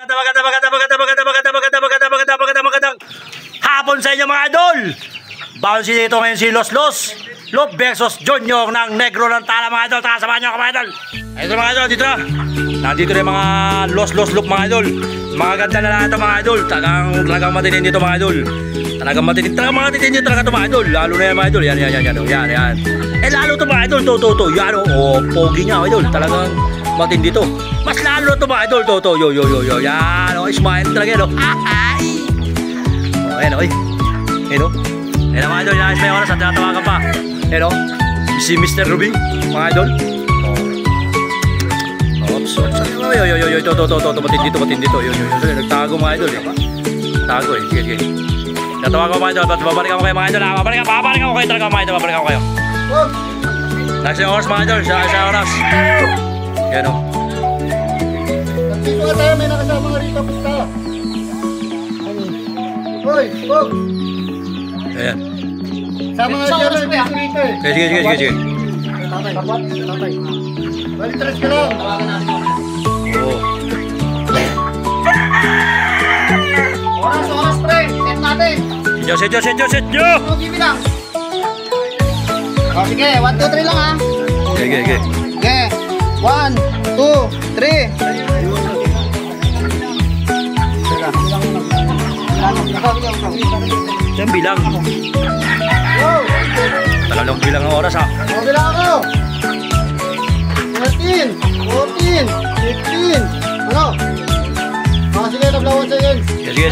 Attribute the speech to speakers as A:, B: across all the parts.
A: Magandang hapon sa inyo mga idol. Bouncy dito ngayon si Los Lop versus Junior ng Negro ng Tala mga idol. Samahan nyo ako mga idol. Ito mga idol, dito na. Nandito na yung mga Los Lop mga idol. Mga ganda na lang ito mga idol. Talagang matinin dito mga idol. Talagang matinin talaga ito mga idol. Lalo na yan mga idol. Yan. Eh lalo ito mga idol. To. Yan o. Pogi niya mga idol. Talagang matindi dito. Mas lalo ito mga idol. To. Yo. Yan o. Smile talaga yan o. Ayan o. Ayan mga idol. Yan may oras at tinatawagan pa. Ayan o. Si Mr. Ruby mga idol. Oops. Yo. To. Matindi to. Yo. Nagtago mga idol eh. Tago eh. Sige. Tatawagan ko mga idol. Babalik ako kayo mga idol. Babalik ako kayo talaga mga idol. Babalik ako kayo. Next yung oras mga idol. Sa oras. Yan o.
B: Dito tayo, may nakasama nga rito. Pusta. Hoy.
A: Ayan.
B: Sama nga siya rito eh.
A: Sige.
B: Tatay. Balik tres ka lang.
A: Oo.
B: Oras pre. Set natin.
A: Set nyo.
B: Give lang. Sige, 1, 2, 3 lang ha.
A: Sige.
B: Okay. 1, 2, 3.
A: Yan bilang. Tagalong bilang ang oras ha.
B: Bilang ako. 13, 14, 15. Ano? Sige, nablawan sa yun.
A: Sige.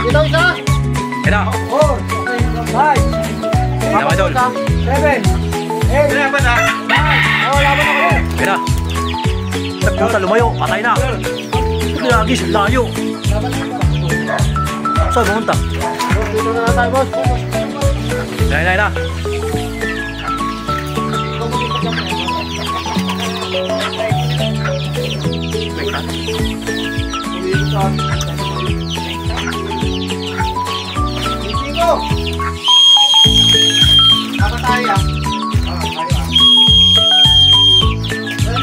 B: Ito isa.
A: Ina.
B: 4, 5.
A: Ina mga idol.
B: 7, 8. Laban na. Laban ako.
A: Ina. Puta lumayo. Patay na. Lagi layo. Saan pumunta?
B: Dito na tayo, boss.
A: Na.
B: Apa tayo?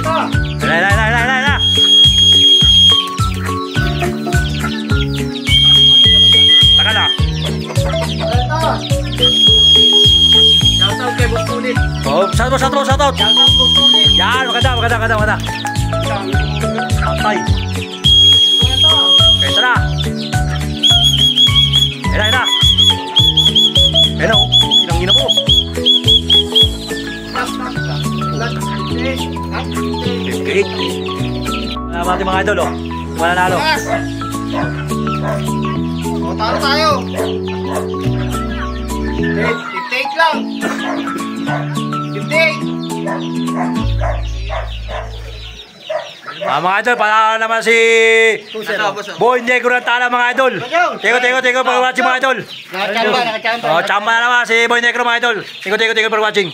A: Na. Taka na.
B: Shoutout kay Boss Kulit.
A: Oh, shoutout.
B: Shoutout Boss Kulit.
A: Yan, maganda. Patay. Okay, tara. Ina. Oh. Kinangina ko. Bigit. Salamat mga idol, oh. Mananalo.
B: O, talo tayo. 58 lang. 58.
A: Mga idol, para naman si Boy Negro ng Tala mga idol. Teko for watching mga idol.
B: Nakachamba.
A: Chamba na naman si Boy Negro mga idol. Teko for watching.